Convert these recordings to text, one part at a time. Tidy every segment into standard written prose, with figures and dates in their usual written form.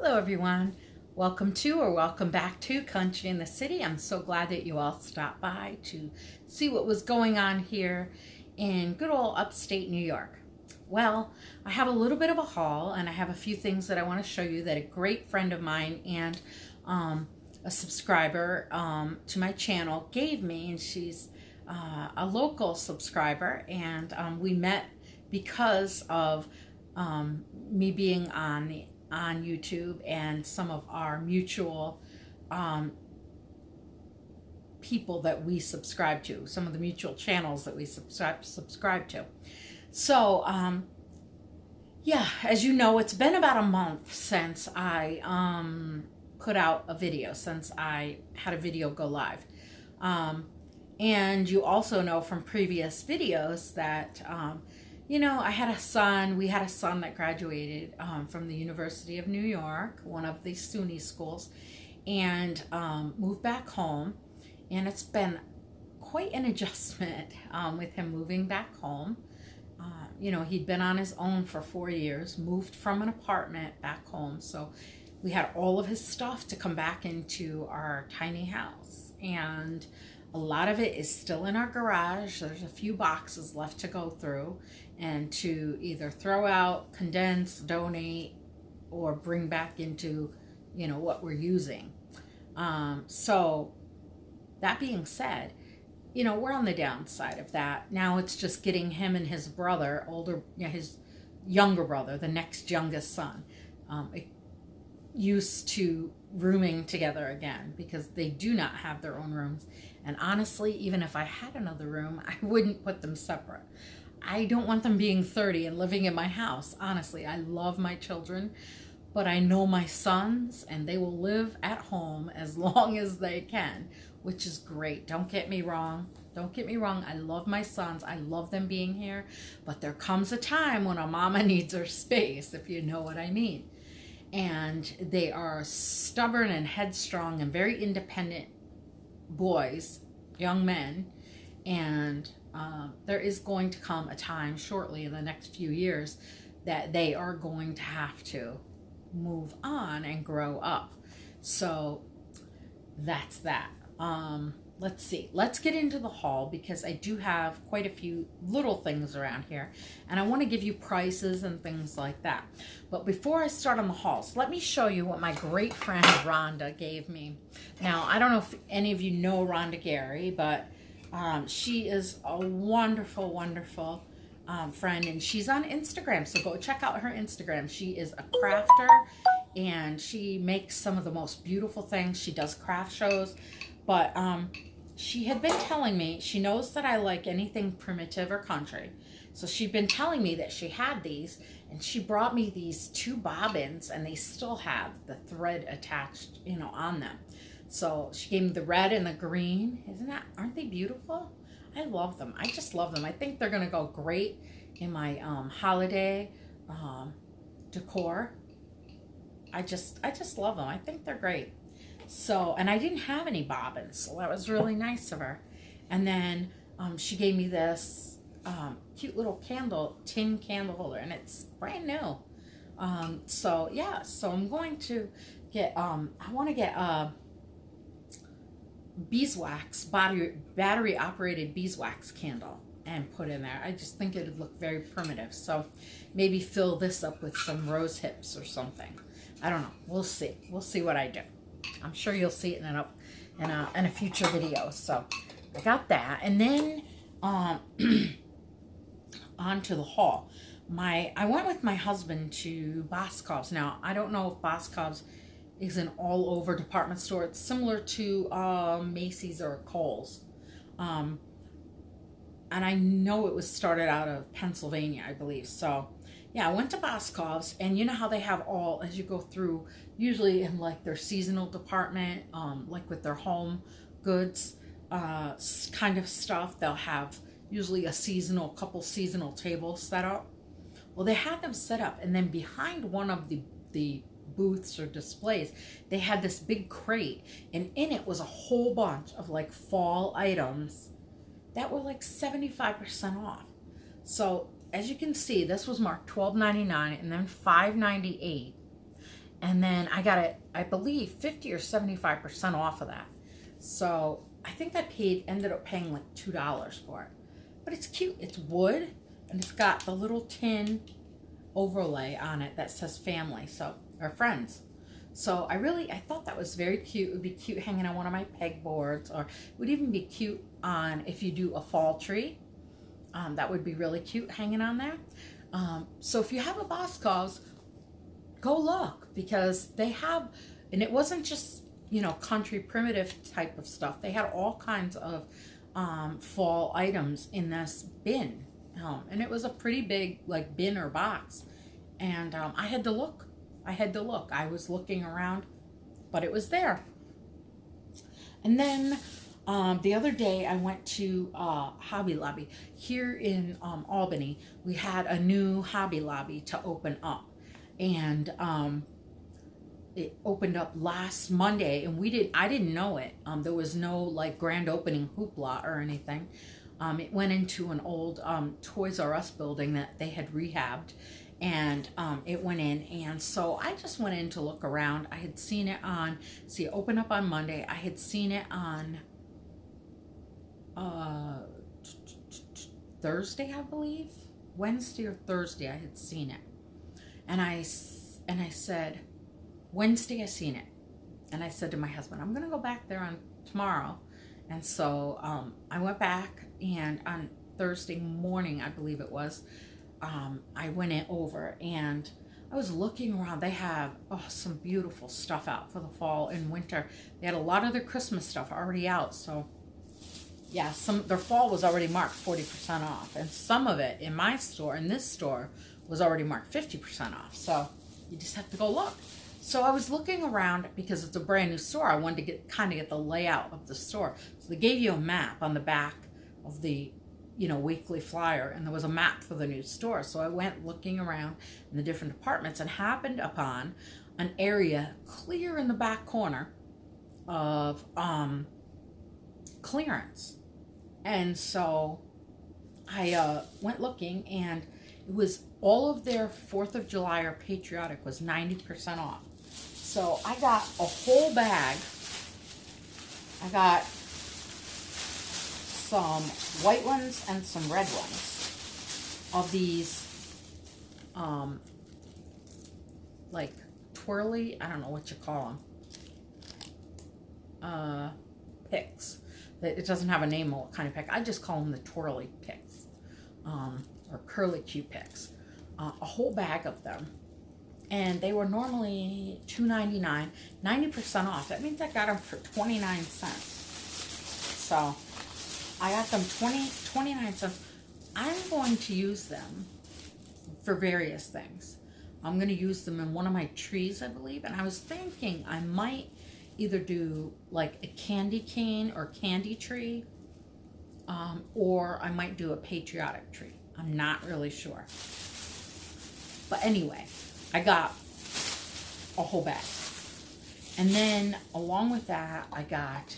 Hello everyone. Welcome to or welcome back to Country in the City. I'm so glad that you all stopped by to see what was going on here in good old upstate New York. Well, I have a little bit of a haul and I have a few things that I want to show you that a great friend of mine and a subscriber to my channel gave me, and she's a local subscriber, and we met because of me being on YouTube and some of our mutual people that we subscribe to, some of the mutual channels that we subscribe to. So, yeah, as you know, it's been about a month since I put out a video, since I had a video go live. And you also know from previous videos that I had a son. We had a son that graduated from the University of New York, one of the SUNY schools, and moved back home. And it's been quite an adjustment with him moving back home. He'd been on his own for 4 years, moved from an apartment back home. So we had all of his stuff to come back into our tiny house. And a lot of it is still in our garage. There's a few boxes left to go through and to either throw out, condense, donate, or bring back into, what we're using. So that being said, we're on the downside of that. Now it's just getting him and his brother, his younger brother, the next youngest son, used to rooming together again, because they do not have their own rooms. And honestly, even if I had another room, I wouldn't put them separate. I don't want them being 30 and living in my house. Honestly, I love my children, but I know my sons, and they will live at home as long as they can, which is great. Don't get me wrong. I love my sons. I love them being here, but there comes a time when a mama needs her space, if you know what I mean. And they are stubborn and headstrong and very independent boys, young men, and there is going to come a time shortly in the next few years that they are going to have to move on and grow up. So that's that. Let's see. Let's get into the haul, because I do have quite a few little things around here, and I want to give you prices and things like that. But before I start on the hauls, let me show you what my great friend Rhonda gave me. Now, I don't know if any of you know Rhonda Gary, but she is a wonderful, wonderful friend, and she's on Instagram. So go check out her Instagram. She is a crafter, and she makes some of the most beautiful things. She does craft shows, but she had been telling me, she knows that I like anything primitive or country. So she'd been telling me that she had these, and she brought me these 2 bobbins, and they still have the thread attached, on them. So she gave me the red and the green. Aren't they beautiful? I love them. I just love them. I think they're going to go great in my holiday decor. I just love them. I think they're great. So, and I didn't have any bobbins, so that was really nice of her. And then she gave me this cute little tin candle holder, and it's brand new. So yeah, so I'm going to get, I want to get beeswax, battery operated beeswax candle, and put in there. I just think it would look very primitive. So maybe fill this up with some rose hips or something. I don't know. We'll see. We'll see what I do. I'm sure you'll see it in a future video. So I got that. And then on to the haul. I went with my husband to Boscov's. Now, I don't know if Boscov's is an all-over department store. It's similar to Macy's or Kohl's. And I know it was started out of Pennsylvania, I believe. So yeah, I went to Boscov's, and you know how they have all, as you go through, usually in like their seasonal department, like with their home goods kind of stuff, they'll have usually couple seasonal tables set up. Well, they had them set up, and then behind one of the booths or displays, they had this big crate, and in it was a whole bunch of like fall items that were like 75% off. So as you can see, this was marked $12.99 and then $5.98. And then I got it, I believe, 50 or 75% off of that. So I think I ended up paying like $2 for it. But it's cute. It's wood, and it's got the little tin overlay on it that says family, so, or friends. So I thought that was very cute. It would be cute hanging on one of my pegboards, or it would even be cute on, if you do a fall tree, that would be really cute hanging on there. So if you have a Boscov's, go look, because they have, and it wasn't just, you know, country primitive type of stuff. They had all kinds of fall items in this bin. And it was a pretty big, like, bin or box. And I had to look. I was looking around, but it was there. And then the other day I went to Hobby Lobby. Here in Albany, we had a new Hobby Lobby to open up. And it opened up last Monday, and I didn't know it. There was no like grand opening hoopla or anything. It went into an old Toys R Us building that they had rehabbed, and it went in. And so I just went in to look around. I had seen it it opened up on Monday. I had seen it on Thursday, I believe. Wednesday or Thursday I had seen it. And I said, Wednesday I seen it. And I said to my husband, I'm going to go back there on tomorrow. And so I went back, and on Thursday morning, I believe it was, I went in over, and I was looking around. They have some beautiful stuff out for the fall and winter. They had a lot of their Christmas stuff already out. So yeah, their fall was already marked 40% off. And some of it in this store, was already marked 50% off. So you just have to go look. So I was looking around because it's a brand new store. I wanted to get the layout of the store. So they gave you a map on the back of the, you know, weekly flyer, and there was a map for the new store. So I went looking around in the different departments and happened upon an area clear in the back corner of clearance. And so I went looking, and it was all of their 4th of July or patriotic was 90% off. So I got a whole bag. I got some white ones and some red ones of these, like twirly, I don't know what you call them, picks. It doesn't have a name of what kind of pick. I just call them the twirly picks, or curly Q picks. A whole bag of them. And they were normally $2.99, 90% off. That means I got them for 29 cents. So I got them 29 cents. I'm going to use them for various things. I'm going to use them in one of my trees, I believe. And I was thinking I might either do like a candy cane or candy tree, or I might do a patriotic tree. I'm not really sure. But anyway, I got a whole bag. And then along with that, I got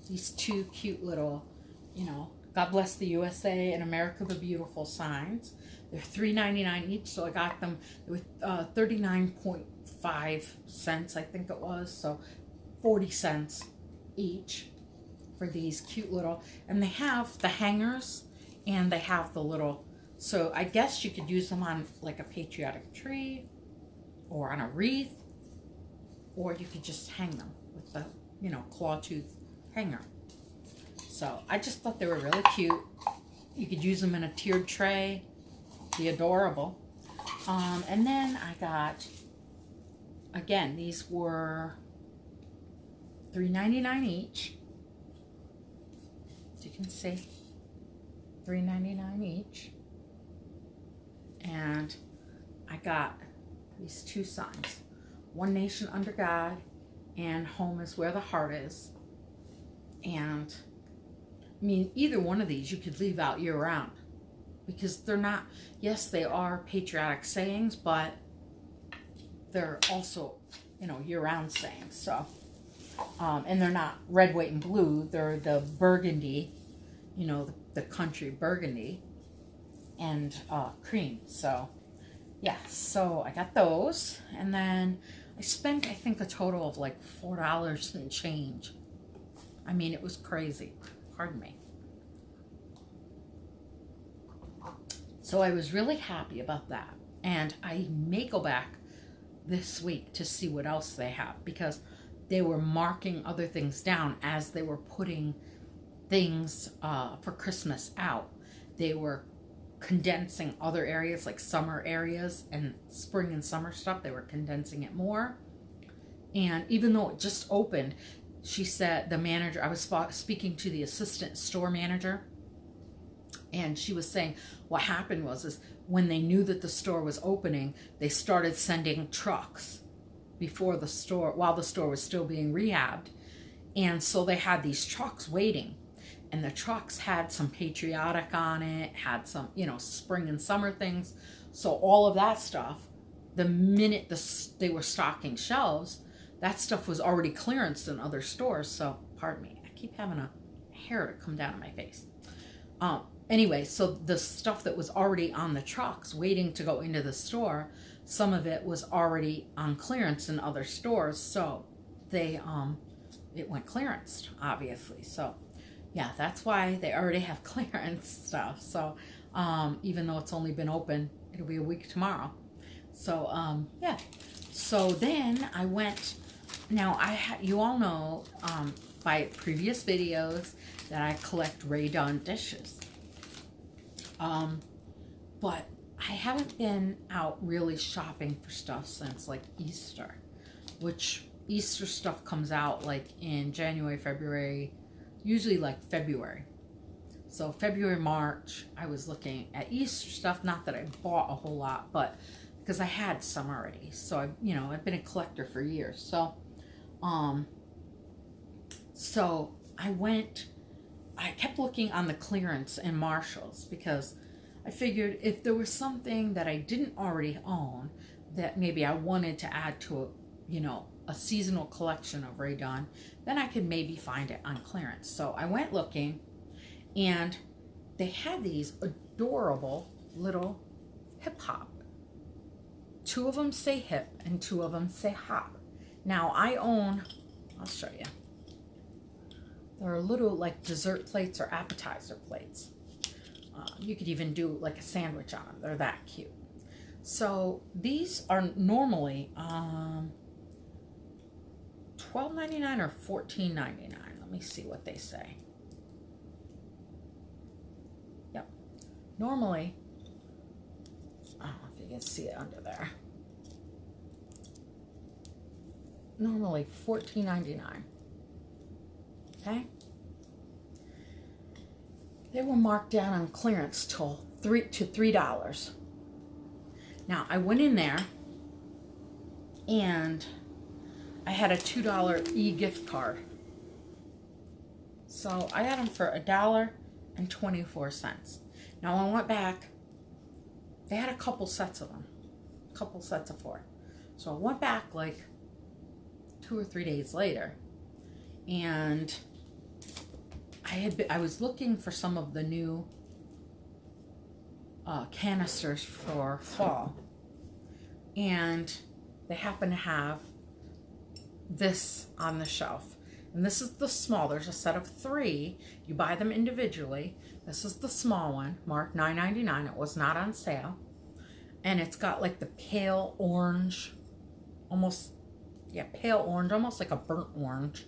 these two cute little, you know, God Bless the USA and America the Beautiful signs. They're $3.99 each, so I got them with 39.5 cents, I think it was. So 40 cents each for these cute little, and they have the hangers and they have the little, so I guess you could use them on like a patriotic tree or on a wreath, or you could just hang them with the, you know, claw tooth hanger. So I just thought they were really cute. You could use them in a tiered tray. Be adorable. And then I got, again, these were $3.99 each. As you can see, $3.99 each. And I got these two signs. One Nation Under God and Home is Where the Heart Is. And I mean, either one of these you could leave out year round, because they're not, yes, they are patriotic sayings, but they're also, you know, year round sayings. So, and they're not red, white, and blue. They're the burgundy, you know, the country burgundy and cream. So, yeah, so I got those, and then I spent, I think, a total of like $4 and change. I mean, it was crazy. Pardon me. So I was really happy about that. And I may go back this week to see what else they have, because they were marking other things down as they were putting things for Christmas out. They were condensing other areas, like summer areas and spring and summer stuff. They were condensing it more. And even though it just opened, she said, the manager, I was speaking to the assistant store manager, and she was saying what happened is when they knew that the store was opening, they started sending trucks before the store, while the store was still being rehabbed. And so they had these trucks waiting, and the trucks had some patriotic on it, had some, spring and summer things. So all of that stuff, the minute they were stocking shelves, that stuff was already clearanced in other stores. So, pardon me, I keep having a hair to come down on my face. Anyway, so the stuff that was already on the trucks waiting to go into the store, some of it was already on clearance in other stores. So they, it went clearanced, obviously. So yeah, that's why they already have clearance stuff. So even though it's only been open, it'll be a week tomorrow. So yeah. So then I went, now you all know by previous videos that I collect Rae Dunn dishes. But I haven't been out really shopping for stuff since like Easter, which Easter stuff comes out like in January, February, usually like February. So February, March, I was looking at Easter stuff. Not that I bought a whole lot, but because I had some already. So I've been a collector for years. So I kept looking on the clearance in Marshall's, because I figured if there was something that I didn't already own that maybe I wanted to add to a seasonal collection of Rae Dunn, then I could maybe find it on clearance. So I went looking, and they had these adorable little hip hop. 2 of them say hip and 2 of them say hop. Now I'll show you. They're little like dessert plates or appetizer plates. You could even do like a sandwich on them. They're that cute. So these are normally $12.99 or $14.99. Let me see what they say. Yep. Normally, I don't know if you can see it under there. Normally $14.99. Okay. They were marked down on clearance to $3. Now I went in there and I had a $2 e-gift card. So I got them for $1.24. Now I went back. They had a couple sets of them. A couple sets of 4. So I went back like 2 or 3 days later, and I was looking for some of the new canisters for fall, and they happen to have this on the shelf. And this is the small. There's a set of 3. You buy them individually. This is the small one, marked $9.99. It was not on sale. And it's got like the pale orange, pale orange, almost like a burnt orange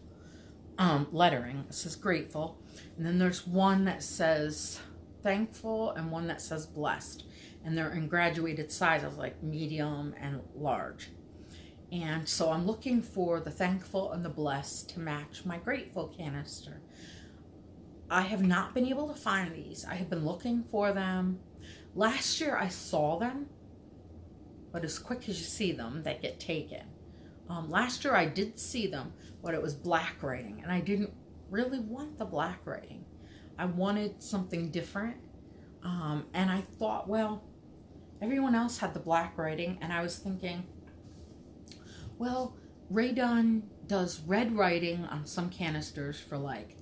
lettering. It says grateful. And then there's one that says thankful and one that says blessed. And they're in graduated sizes, like medium and large. And so I'm looking for the thankful and the blessed to match my grateful canister. I have not been able to find these. I have been looking for them. Last year I saw them, but as quick as you see them, they get taken. Last year I did see them, but it was black writing, and I didn't really want the black writing. I wanted something different, and I thought, well, everyone else had the black writing, and I was thinking, well, Rae Dunn does red writing on some canisters for like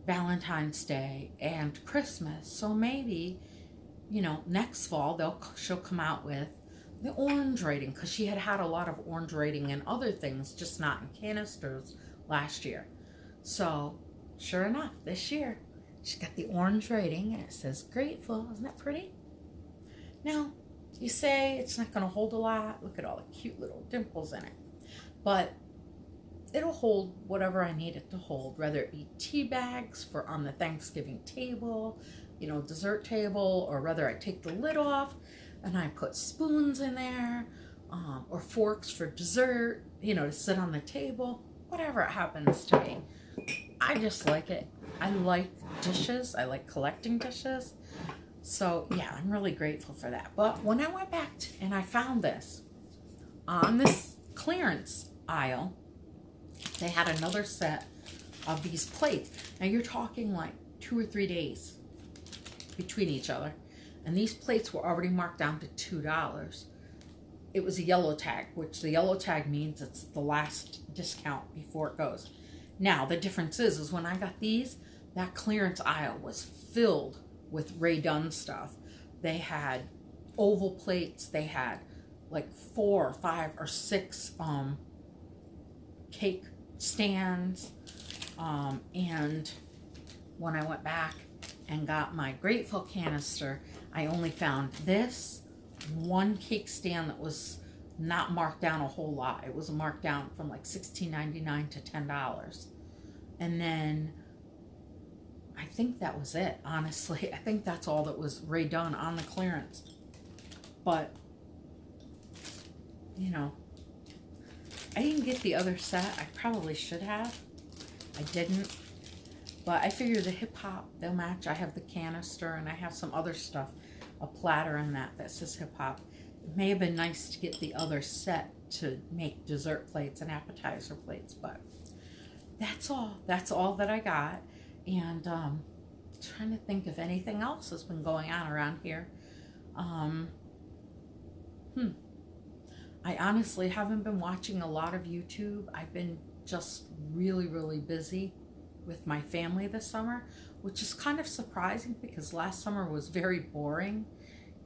Valentine's Day and Christmas, so maybe, next fall she'll come out with the orange writing, because she had a lot of orange writing and other things, just not in canisters last year. So sure enough, this year she's got the orange writing and it says grateful. Isn't that pretty? Now you say it's not going to hold a lot. Look at all the cute little dimples in it, but it'll hold whatever I need it to hold, whether it be tea bags for on the Thanksgiving table, dessert table, or whether I take the lid off and I put spoons in there, or forks for dessert, to sit on the table, whatever it happens to be. I just like it. I like dishes. I like collecting dishes. So yeah, I'm really grateful for that. But when I went back and I found this on this clearance aisle, they had another set of these plates. Now you're talking like 2 or 3 days between each other. And these plates were already marked down to $2. It was a yellow tag, which the yellow tag means it's the last discount before it goes. Now, the difference is when I got these, that clearance aisle was filled with Ray Dunn stuff. They had oval plates. They had like 4 or 5 or 6 cake stands. And when I went back and got my Grateful canister, I only found this one cake stand that was not marked down a whole lot. It was marked down from like $16.99 to $10. And then I think that was it, honestly. I think that's all that was Ray Dunn on the clearance. But, I didn't get the other set. I probably should have. I didn't. But I figure the hip hop, they'll match. I have the canister and I have some other stuff, a platter and that says hip hop. It may have been nice to get the other set to make dessert plates and appetizer plates, but that's all. That's all that I got. And trying to think if anything else has been going on around here. I honestly haven't been watching a lot of YouTube. I've been just really, really busy with my family this summer, which is kind of surprising because last summer was very boring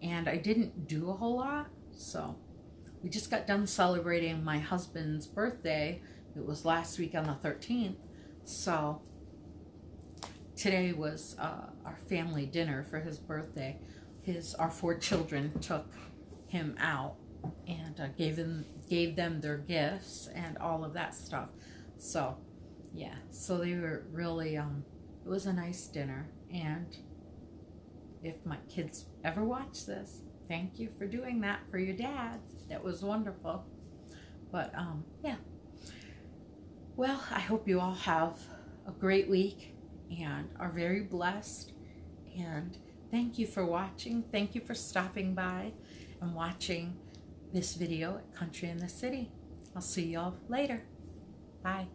and I didn't do a whole lot. So we just got done celebrating my husband's birthday. It was last week on the 13th. So today was our family dinner for his birthday. Our 4 children took him out and gave them their gifts and all of that stuff. So yeah, so they were really, it was a nice dinner. And if my kids ever watch this, thank you for doing that for your dad. That was wonderful. But yeah, well, I hope you all have a great week and are very blessed. And thank you for watching. Thank you for stopping by and watching this video at Country in the City. I'll see y'all later. Bye.